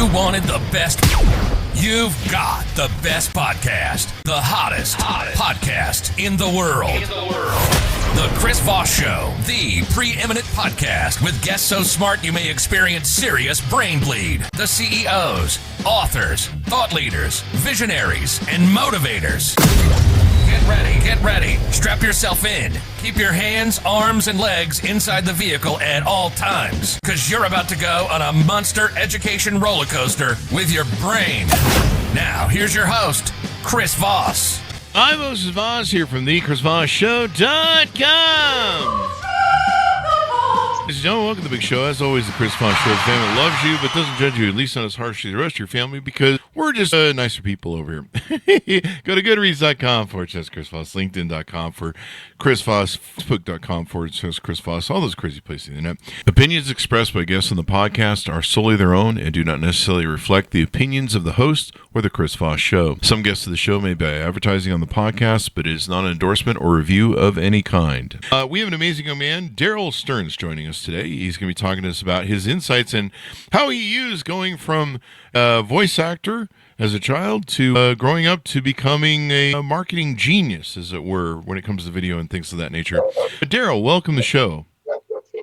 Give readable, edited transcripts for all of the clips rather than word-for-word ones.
you wanted the best, you've got the best podcast. The hottest podcast in the world. The Chris Voss Show, the preeminent podcast with guests so smart you may experience serious brain bleed. The CEOs, authors, thought leaders, visionaries, and motivators. Get ready. Strap yourself in. Keep your hands, arms, and legs inside the vehicle at all times, because you're about to go on a monster education roller coaster with your brain. Now, here's your host, Chris Voss. I'm Moses Voss here from the ChrisVossShow.com. Ladies and gentlemen, welcome to the big show. As always, the Chris Voss Show family loves you, but doesn't judge you, at least not as harshly as the rest of your family, because we're just nicer people over here. Go to Goodreads.com/Chris Voss, LinkedIn.com for Chris Voss, Facebook.com/Chris Voss, all those crazy places on the internet. Opinions expressed by guests on the podcast are solely their own and do not necessarily reflect the opinions of the host or the Chris Voss Show. Some guests of the show may be advertising on the podcast, but it is not an endorsement or review of any kind. We have an amazing young man, Darrell Stearns, joining us today. He's going to be talking to us about his insights and how he used going from voice actor as a child to growing up to becoming a marketing genius, as it were, when it comes to video and things of that nature. But Darrell, welcome to the show.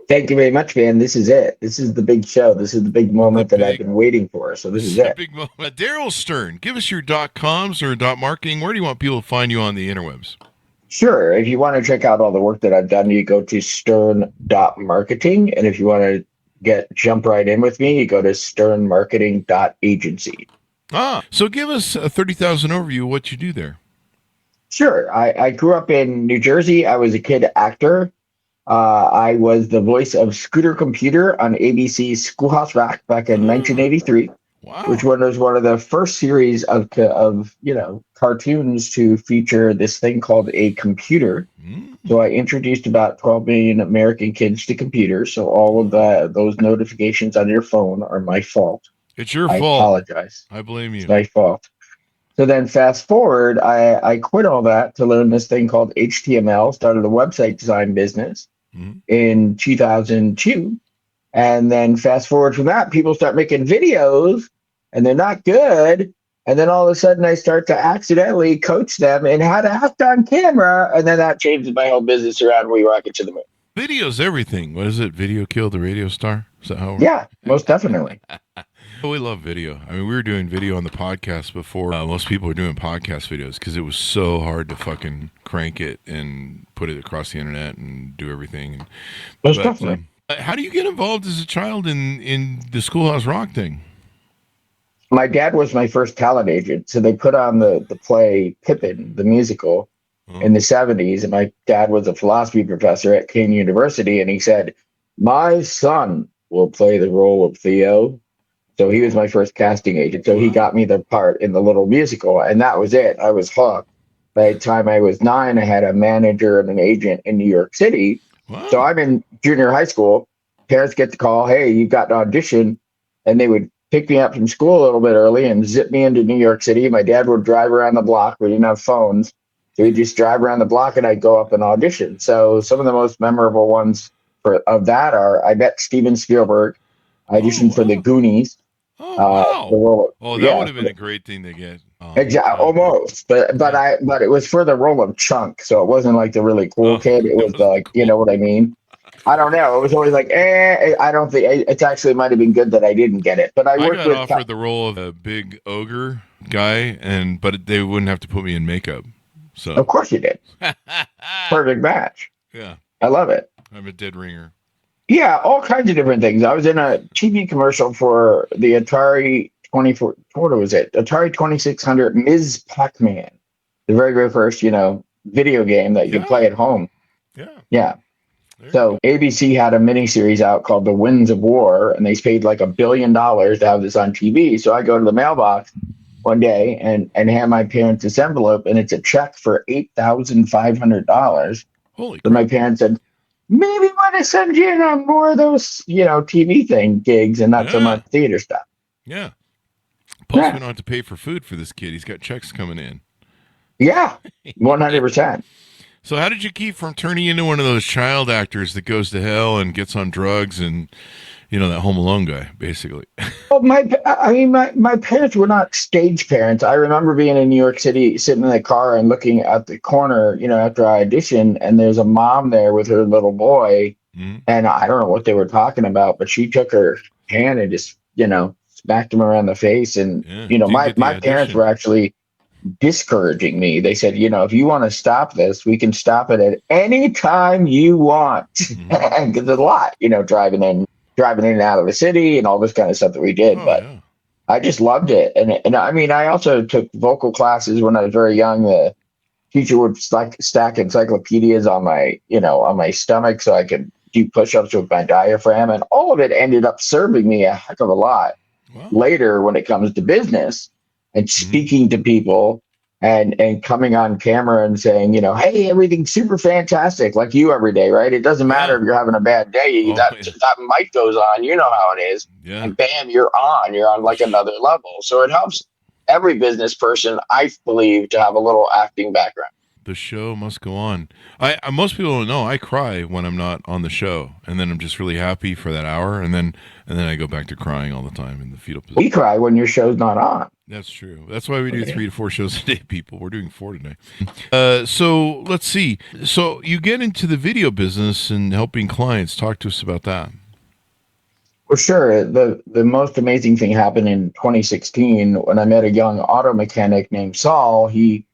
Thank you very much, man. This is it. This is the big show. This is the big moment that I've been waiting for. So this is it. Big moment. Darrell Stern, give us your .coms or .marketing. Where do you want people to find you on the interwebs? Sure. If you want to check out all the work that I've done, you go to stern.marketing. And if you want to jump right in with me, you go to sternmarketing.agency. So give us a 30,000 overview of what you do there. Sure. I grew up in New Jersey. I was a kid actor. I was the voice of Scooter Computer on ABC's Schoolhouse Rock back in 1983, which was one of the first series of cartoons to feature this thing called a computer. So I introduced about 12 million American kids to computers. So all of those notifications on your phone are my fault. It's your fault. I apologize. I blame you. It's my fault. So then fast forward, I quit all that to learn this thing called HTML, started a website design business in 2002. And then fast forward from that, people start making videos and they're not good. And then all of a sudden I start to accidentally coach them in how to act on camera. And then that changes my whole business around We Rocket to the Moon. Video's everything. What is it? Video killed the radio star? Is that how? Yeah, most definitely. We love video. I mean, we were doing video on the podcast before most people were doing podcast videos because it was so hard to fucking crank it and put it across the internet and do everything. Most definitely. How do you get involved as a child in the Schoolhouse Rock thing? My dad was my first talent agent. So they put on the play Pippin, the musical, in the 70s. And my dad was a philosophy professor at Kean University. And he said, my son will play the role of Theo. So he was my first casting agent. So he got me the part in the little musical, and that was it. I was hooked. By the time I was 9, I had a manager and an agent in New York City. Wow. So I'm in junior high school. Parents get the call, hey, you've got an audition. And they would pick me up from school a little bit early and zip me into New York City. My dad would drive around the block. We didn't have phones. So he'd just drive around the block and I'd go up and audition. So some of the most memorable ones of that are I met Steven Spielberg. I auditioned for The Goonies. Oh, wow. That would have been a great thing to get. Exactly, almost. But it was for the role of Chunk, so it wasn't like the really cool kid. It was like, you know what I mean? I don't know. It was always like, I don't think it actually might have been good that I didn't get it. But I got offered the role of a big ogre guy, but they wouldn't have to put me in makeup. So of course you did. Perfect match. Yeah, I love it. I'm a dead ringer. Yeah, all kinds of different things. I was in a TV commercial for the Atari 2600 Ms. Pac-Man, the very, very first, video game that you could play at home. Yeah. So ABC had a miniseries out called The Winds of War, and they paid like $1 billion to have this on TV. So I go to the mailbox one day and hand my parents this envelope, and it's a check for $8,500. Holy So my parents said, maybe want to send you in on more of those, TV gigs and not so much theater stuff. Yeah. Plus, we don't have to pay for food for this kid. He's got checks coming in. Yeah, 100%. So how did you keep from turning into one of those child actors that goes to hell and gets on drugs and that Home Alone guy, basically. Well, my parents were not stage parents. I remember being in New York City, sitting in the car and looking at the corner, after I auditioned, and there's a mom there with her little boy, and I don't know what they were talking about, but she took her hand and just, smacked him around the face. And, my parents were actually discouraging me. They said, if you want to stop this, we can stop it at any time you want. Because there's a lot, driving in and out of the city and all this kind of stuff that we did. I just loved it. And I mean, I also took vocal classes when I was very young. The teacher would stack encyclopedias on my stomach so I could do push-ups with my diaphragm. And all of it ended up serving me a heck of a lot later when it comes to business and speaking to people and coming on camera and saying, hey, everything's super fantastic, like you every day, right? It doesn't matter if you're having a bad day. That mic goes on, you know how it is. Yeah. And bam, you're on like another level. So it helps every business person, I believe, to have a little acting background. The show must go on. Most people don't know I cry when I'm not on the show, and then I'm just really happy for that hour, and then I go back to crying all the time in the fetal position. We cry when your show's not on. That's true. That's why we do 3 to 4 shows a day, people. We're doing 4 today. So let's see. So you get into the video business and helping clients. Talk to us about that. Well, sure. The most amazing thing happened in 2016 when I met a young auto mechanic named Saul. He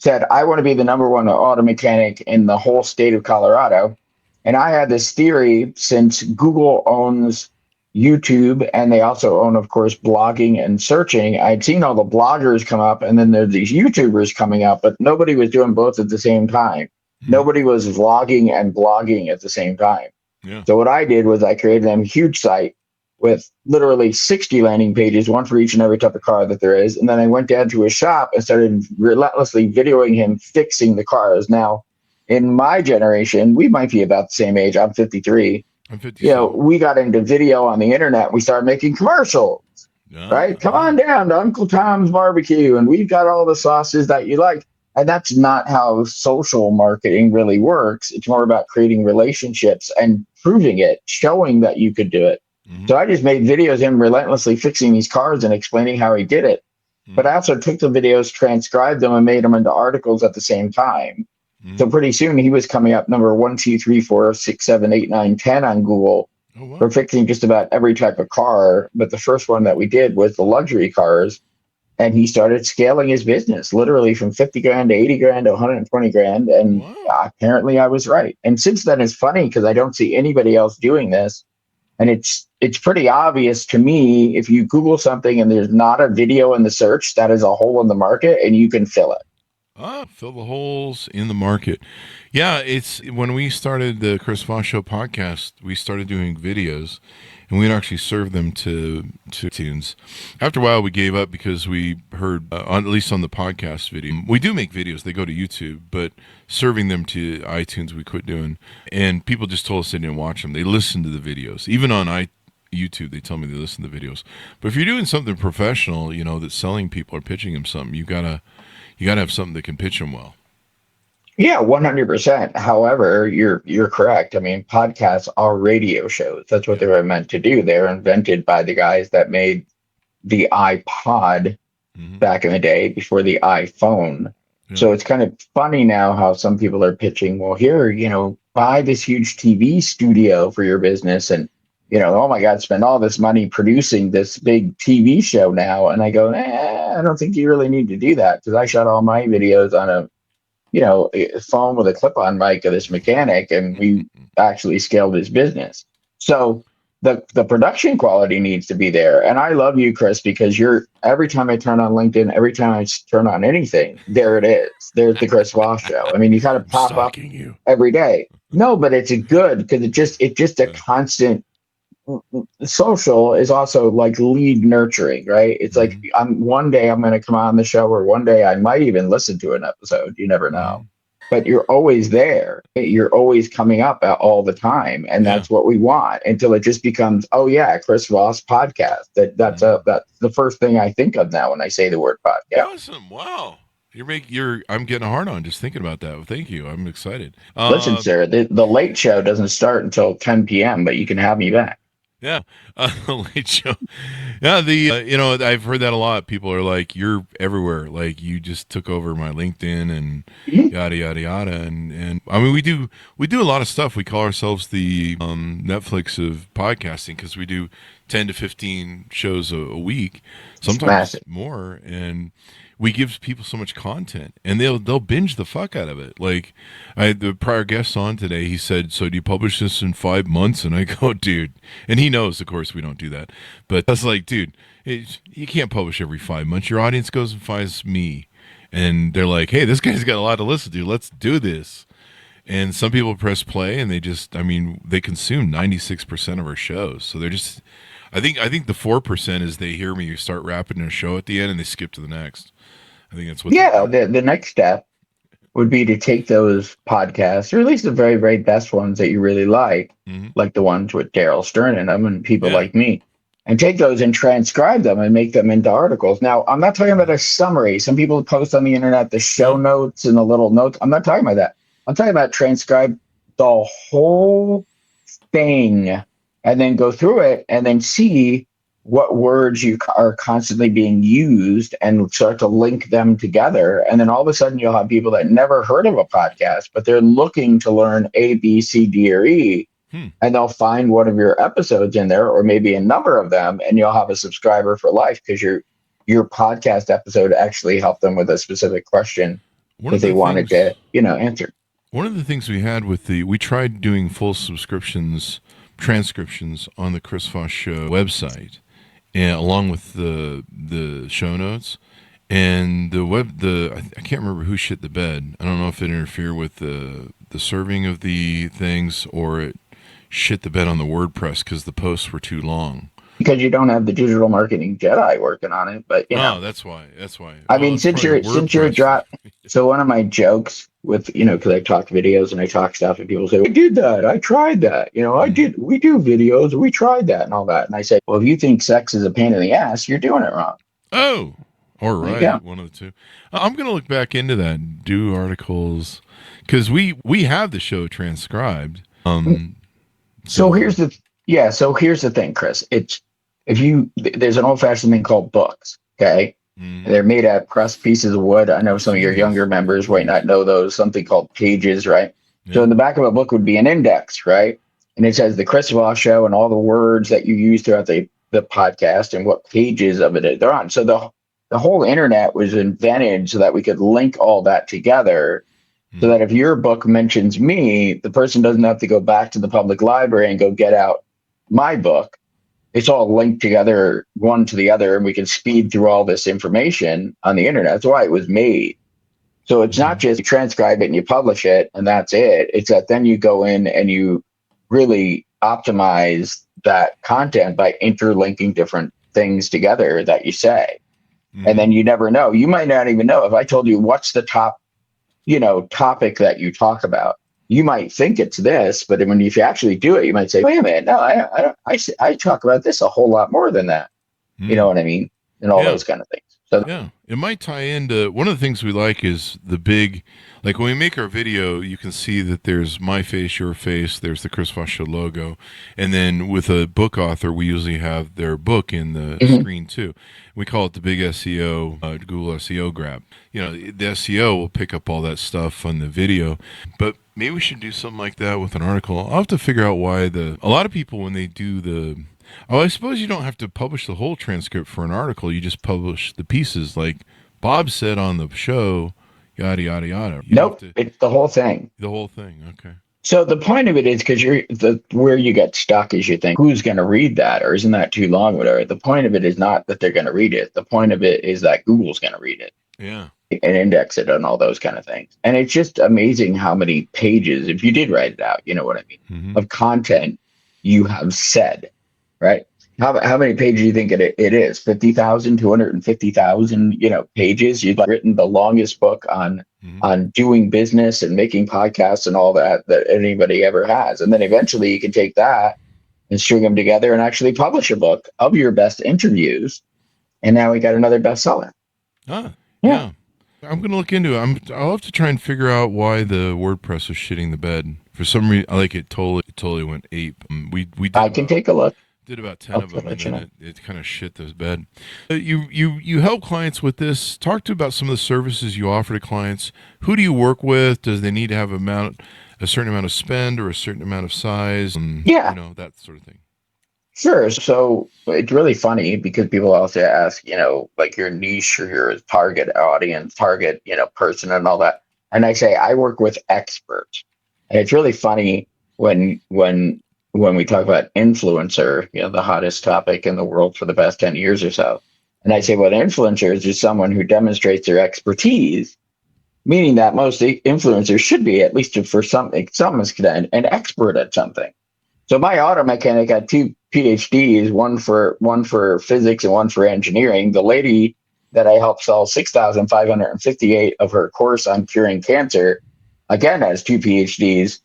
said, I want to be the number one auto mechanic in the whole state of Colorado. And I had this theory, since Google owns YouTube and they also own, of course, blogging and searching. I'd seen all the bloggers come up and then there's these YouTubers coming up, but nobody was doing both at the same time. Nobody was vlogging and blogging at the same time. Yeah. So what I did was I created them a huge site with literally 60 landing pages, one for each and every type of car that there is. And then I went down to his shop and started relentlessly videoing him fixing the cars. Now, in my generation, we might be about the same age. I'm 53. I'm 50. We got into video on the internet. We started making commercials, right? Come on down to Uncle Tom's Barbecue, and we've got all the sauces that you like. And that's not how social marketing really works. It's more about creating relationships and proving it, showing that you could do it. So I just made videos of him relentlessly fixing these cars and explaining how he did it. But I also took the videos, transcribed them, and made them into articles at the same time. So pretty soon he was coming up number 1, 2, 3, 4, 6, 7, 8, 9, 10 on Google for fixing just about every type of car. But the first one that we did was the luxury cars. And he started scaling his business literally from 50 grand to 80 grand to 120 grand. And apparently I was right. And since then, it's funny because I don't see anybody else doing this. And it's pretty obvious to me, if you Google something and there's not a video in the search, that is a hole in the market and you can fill it. Fill the holes in the market. Yeah, it's when we started the Chris Voss Show podcast, we started doing videos and we'd actually serve them to iTunes. After a while, we gave up because we heard, at least on the podcast video, we do make videos. They go to YouTube, but serving them to iTunes, we quit doing. And people just told us they didn't watch them. They listened to the videos. Even on YouTube, they tell me they listen to the videos. But if you're doing something professional, that's selling people or pitching them something, you gotta have something that can pitch them well. Yeah, 100%. However, you're correct. I mean, podcasts are radio shows. That's what they were meant to do. They were invented by the guys that made the iPod back in the day before the iPhone. Yeah. So it's kind of funny now how some people are pitching, well, here, buy this huge TV studio for your business and, oh my God, spend all this money producing this big TV show now. And I go, I don't think you really need to do that because I shot all my videos on a phone with a clip-on mic of this mechanic, and we actually scaled his business. So the production quality needs to be there. And I love you, Chris, because every time I turn on LinkedIn, every time I turn on anything, there it is. There's the Chris Voss Show. I mean, you kind of pop up every day. No, but it's good because it's just a constant. Social is also like lead nurturing, right? It's like one day I'm going to come on the show, or one day I might even listen to an episode. You never know, but you're always there. You're always coming up all the time, and that's what we want until it just becomes, Chris Voss podcast. That's the first thing I think of now when I say the word podcast. Awesome! Wow. I'm getting a hard on just thinking about that. Well, thank you. I'm excited. Listen, sir, the late show doesn't start until 10 p.m., but you can have me back. Yeah, the Late Show. Yeah, I've heard that a lot. People are like, "You're everywhere. Like you just took over my LinkedIn and Mhm. yada yada yada." And I mean, we do a lot of stuff. We call ourselves the Netflix of podcasting because we do 10 to 15 shows a week, It's sometimes massive. more, and we give people so much content, and they'll binge the fuck out of it. Like I had the prior guest on today. He said, "So do you publish this in 5 months?" And I go, "Dude," and he knows, of course, we don't do that. But I was like, "Dude, you can't publish every 5 months. Your audience goes and finds me, and they're like, hey, this guy's got a lot to listen to. Let's do this." And some people press play, and they consume 96% of our shows. So they're just, I think the 4% is they hear me start rapping a show at the end, and they skip to the next. I think that's what they Yeah, do. the next step would be to take those podcasts, or at least the very, very best ones that you really Hmm. like the ones with Darrell Stern in them and people Yeah. like me, and take those and transcribe them and make them into articles. Now, I'm not talking about a summary. Some people post on the internet the show No. notes and the little notes. I'm not talking about that. I'm talking about transcribe the whole thing and then go through it and then see what words are constantly being used and start to link them together. And then all of a sudden you'll have people that never heard of a podcast, but they're looking to learn A, B, C, D, or E. Hmm. And they'll find one of your episodes in there, or maybe a number of them, and you'll have a subscriber for life because your podcast episode actually helped them with a specific question One that of they the wanted things to, answer. One of the things we had we tried doing full transcriptions on the Chris Voss Show website, and along with the show notes, and I can't remember who shit the bed. I don't know if it interfered with the serving of the things or it shit the bed on the WordPress because the posts were too long. Because you don't have the digital marketing Jedi working on it, but Oh, that's why. That's why. I Well, mean, it's probably the since you're WordPress. drop, so one of my jokes with because I talk videos and I talk stuff, and people say, "I did that, I tried that, Mhm. we do videos, we tried that, and all that." And I say, "Well, if you think sex is a pain in the ass, you're doing it wrong." Oh, all There you right. go. One of the two. I'm going to look back into that and do articles because we have the show transcribed. So So so here's the thing, Chris. It's there's an old fashioned thing called books. Okay. mm, They're made out of pressed pieces of wood. I know I've some of your seen these. younger members might not know those, something called pages, right? So Yeah. in the back of a book would be an index, right? And it says the Chris Voss Show and all the words that you use throughout the podcast and what pages of it they're on. So the whole internet was invented so that we could link all that together so Mm, that if your book mentions me, the person doesn't have to go back to the public library and go get out my book. It's all linked together one to the other, and we can speed through all this information on the internet. That's why it was made. So it's not mhm. just you transcribe it and you publish it and that's it. It's that then you go in and you really optimize that content by interlinking different things together that you say. And Mhm. then you never know. You might not even know if I told you what's the top, topic that you talk about. You might think it's this, but when if you actually do it, you might say, "Wait a minute, no, I talk about this a whole lot more than that." You know Mm. what I mean? And all Yeah. those kind of things. So Yeah. It might tie into one of the things we like is the big, like when we make our video, you can see that there's my face, your face, there's the Chris Voss Show logo. And then with a book author, we usually have their book in the mhm. screen too. We call it the big SEO, Google SEO grab. The SEO will pick up all that stuff on the video, but maybe we should do something like that with an article. I'll have to figure out why a lot of people, when they do oh, I suppose you don't have to publish the whole transcript for an article. You just publish the pieces, like Bob said on the show, yada yada yada. You don't Nope, have to it's the whole thing. the whole thing. Okay. So the point of it is because where you get stuck is you think who's going to read that or isn't that too long, whatever. The point of it is not that they're going to read it. The point of it is that Google's going to read it Yeah. and index it and all those kind of things. And it's just amazing how many pages, if you did write it out, you know what I mean, Hmm. of content you have said, right? How many pages do you think it is? 50,000, 250,000, pages. You've written the longest book Hmm. on doing business and making podcasts and all that anybody ever has. And then eventually you can take that and string them together and actually publish a book of your best interviews. And now we got another bestseller. Ah, Yeah. yeah. I'm gonna look into it. I'll have to try and figure out why the WordPress was shitting the bed. For some reason, like it totally went ape. We did I can take a look. Did about 10 of them, and then it kind of shit the bed. You help clients with this. Talk to about some of the services you offer to clients. Who do you work with? Does they need to have a certain amount of spend or a certain amount of size? And, that sort of thing. Sure. So it's really funny because people also ask, like your niche or your target audience, target, person and all that. And I say, I work with experts. And it's really funny when we talk about influencer, the hottest topic in the world for the past 10 years or so. And I say, well, an influencer is just someone who demonstrates their expertise, meaning that most influencers should be, at least for some extent, an expert at something. So my auto mechanic had 2 PhDs, one for physics and one for engineering. The lady that I helped sell 6,558 of her course on curing cancer, again, has 2 PhDs,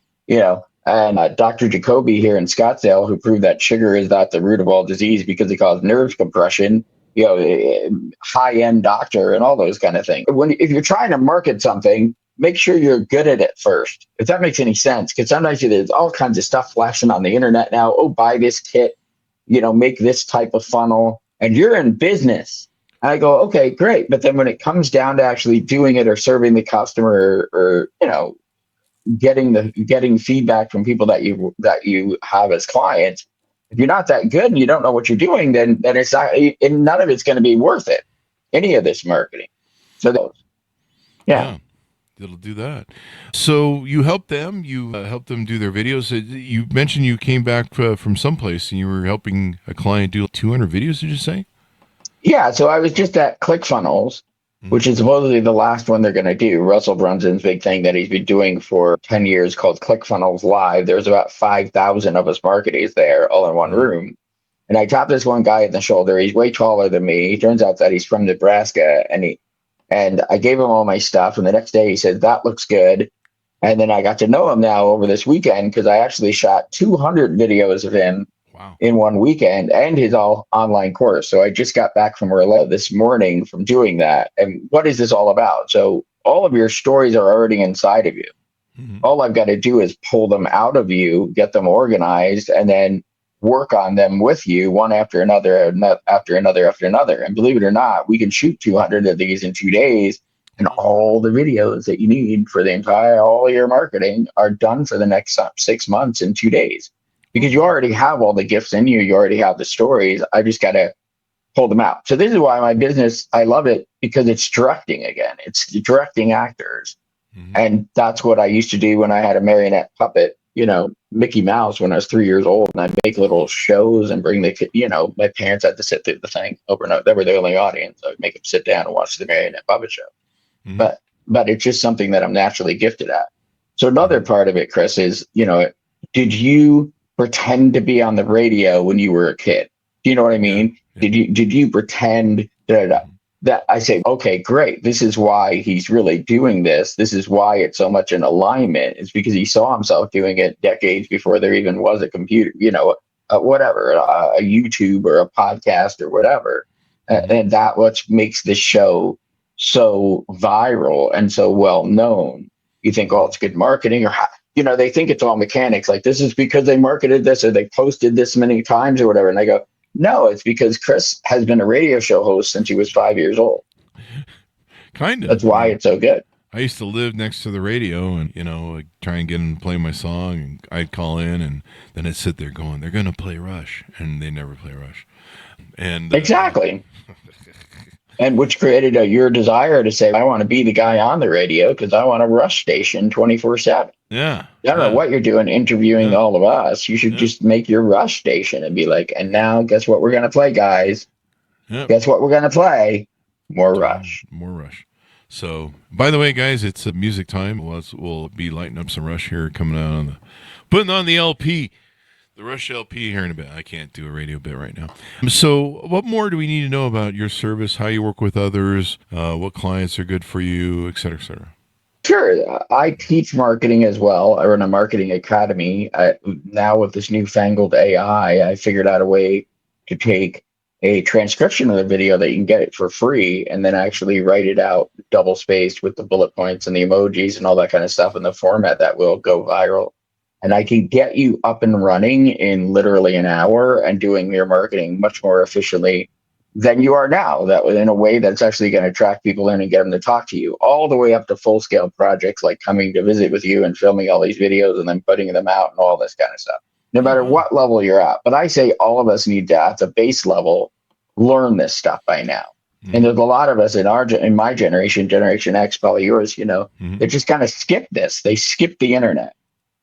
and Dr. Jacoby here in Scottsdale, who proved that sugar is not the root of all disease because it causes nerve compression, high-end doctor and all those kind of things. If you're trying to market something, make sure you're good at it first, if that makes any sense. Because sometimes there's all kinds of stuff flashing on the internet now. Oh, buy this kit, make this type of funnel, and you're in business. And I go, okay, great. But then when it comes down to actually doing it or serving the customer or getting feedback from people that you have as clients, if you're not that good and you don't know what you're doing, then it's not, and none of it's going to be worth it, any of this marketing. So yeah. It'll do that. So you help them. You help them do their videos. You mentioned you came back from someplace and you were helping a client do 200 videos. Did you say? Yeah. So I was just at ClickFunnels, which is supposedly the last one they're going to do. Russell Brunson's big thing that he's been doing for 10 years called ClickFunnels Live. There's about 5,000 of us marketers there all in one room. And I tapped this one guy in the shoulder. He's way taller than me. He turns out that he's from Nebraska, and I gave him all my stuff. And the next day he said, that looks good. And then I got to know him now over this weekend because I actually shot 200 videos of him in one weekend and his online course. So I just got back from Orlando this morning from doing that. And what is this all about? So all of your stories are already inside of you. Mm-hmm. All I've got to do is pull them out of you, get them organized, and then work on them with you one after another. And believe it or not, we can shoot 200 of these in 2 days, and all the videos that you need for all your marketing are done for the next 6 months in 2 days, because you already have all the gifts in you. You already have the stories. I just got to pull them out. So this is why my business, I love it, because it's directing again. It's directing actors. Mm-hmm. And that's what I used to do when I had a marionette puppet, Mickey Mouse, when I was 3 years old, and I'd make little shows and bring my parents had to sit through the thing over and over. They were the only audience. I'd make them sit down and watch the marionette puppet show. Mm-hmm. But it's just something that I'm naturally gifted at. So another part of it, Chris, is, did you pretend to be on the radio when you were a kid? Do you know what I mean? Yeah. Did you pretend that I say, okay, great, this is why he's really doing this. This is why it's so much in alignment. It's because he saw himself doing it decades before there even was a computer, whatever, a YouTube or a podcast or whatever. And that what makes this show so viral and so well known. You think, oh, it's good marketing, or they think it's all mechanics. Like, this is because they marketed this or they posted this many times or whatever. And I go, no, it's because Chris has been a radio show host since he was 5 years old. Kind of. That's why it's so good. I used to live next to the radio and, I'd try and get him to play my song, and I'd call in, and then I'd sit there going, they're going to play Rush, and they never play Rush. And exactly. And which created your desire to say, I want to be the guy on the radio because I want a Rush station 24/7. Yeah. I don't know what you're doing interviewing all of us. You should just make your Rush station and be like, and now guess what we're going to play, guys? Yep. Guess what we're going to play? More Rush. More Rush. So, by the way, guys, it's music time. We'll be lighting up some Rush here, coming out putting on the LP. The Rush LP here in a bit. I can't do a radio bit right now. So what more do we need to know about your service, how you work with others, what clients are good for you, et cetera, et cetera? Sure. I teach marketing as well. I run a marketing academy. Now with this newfangled AI, I figured out a way to take a transcription of the video that you can get it for free and then actually write it out double spaced with the bullet points and the emojis and all that kind of stuff in the format that will go viral. and I can get you up and running in literally an hour and doing your marketing much more efficiently than you are now. That in a way that's actually going to attract people in and get them to talk to you, all the way up to full scale projects like coming to visit with you and filming all these videos and then putting them out and all this kind of stuff, no matter what level you're at. But I say all of us need to, at the base level, learn this stuff by now. And there's a lot of us in my generation, Generation X, probably yours, they just kind of skip this. They skip the internet.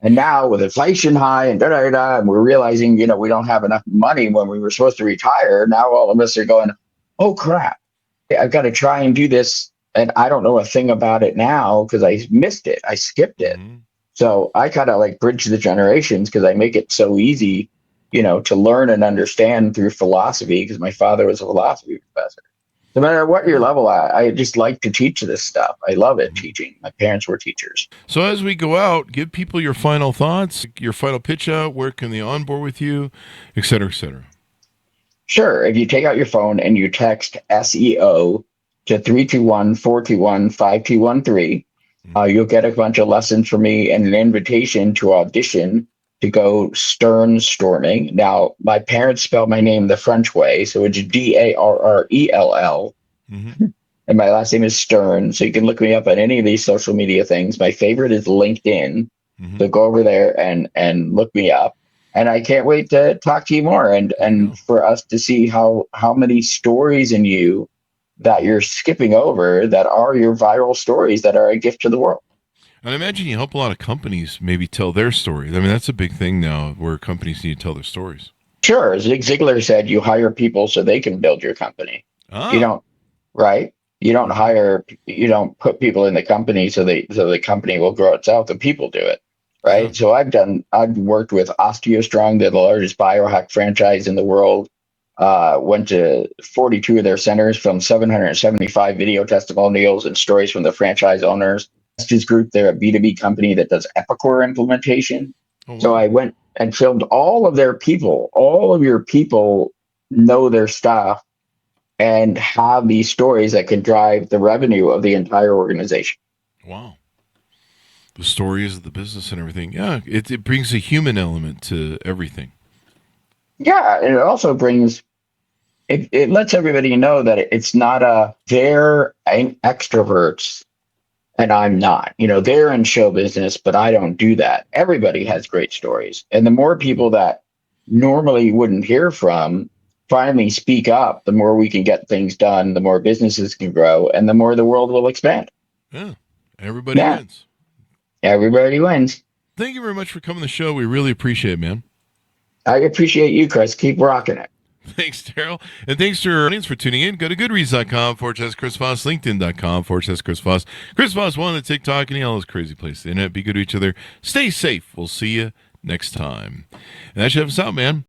And now with inflation high and and we're realizing, we don't have enough money when we were supposed to retire. Now all of us are going, oh crap, I've got to try and do this. And I don't know a thing about it now because I missed it. I skipped it. So I kind of like bridge the generations because I make it so easy, to learn and understand through philosophy, because my father was a philosophy professor. No matter what your level at, I just like to teach this stuff. I love it, teaching. My parents were teachers. So as we go out, give people your final thoughts, your final pitch out. Where can they onboard with you, et cetera, et cetera? Sure. If you take out your phone and you text SEO to 321-421-5213, you'll get a bunch of lessons from me and an invitation to audition to go Stern Storming. Now, my parents spelled my name the French way, so it's Darrell. And my last name is Stern, so you can look me up on any of these social media things. My favorite is LinkedIn, so go over there and look me up. And I can't wait to talk to you more and for us to see how many stories in you that you're skipping over that are your viral stories that are a gift to the world. And I imagine you help a lot of companies maybe tell their stories. I mean, that's a big thing now where companies need to tell their stories. Sure. Zig Ziglar said you hire people so they can build your company. You don't, right? You don't put people in the company so the company will grow itself. The people do it, right? So I've worked with OsteoStrong, they're the largest biohack franchise in the world. Went to 42 of their centers, filmed 775 video testimonials and stories from the franchise owners. His group, they're a B2B company that does Epicor implementation. So I went and filmed all of their people. All of your people know their stuff and have these stories that can drive the revenue of the entire organization. Wow. The stories of the business and everything. Yeah, it brings a human element to everything. Yeah, and it also brings, it lets everybody know that it's not they're extroverts and I'm not. They're in show business, but I don't do that. Everybody has great stories. And the more people that normally wouldn't hear from finally speak up, the more we can get things done, the more businesses can grow, and the more the world will expand. Yeah, everybody wins. Everybody wins. Thank you very much for coming to the show. We really appreciate it, man. I appreciate you, Chris. Keep rocking it. Thanks, Darrell. And thanks to our audience for tuning in. Go to goodreads.com/Chris Voss, LinkedIn.com/Chris Voss. Chris Voss, one on TikTok, and all those crazy places. The internet. Be good to each other. Stay safe. We'll see you next time. And that should have us out, man.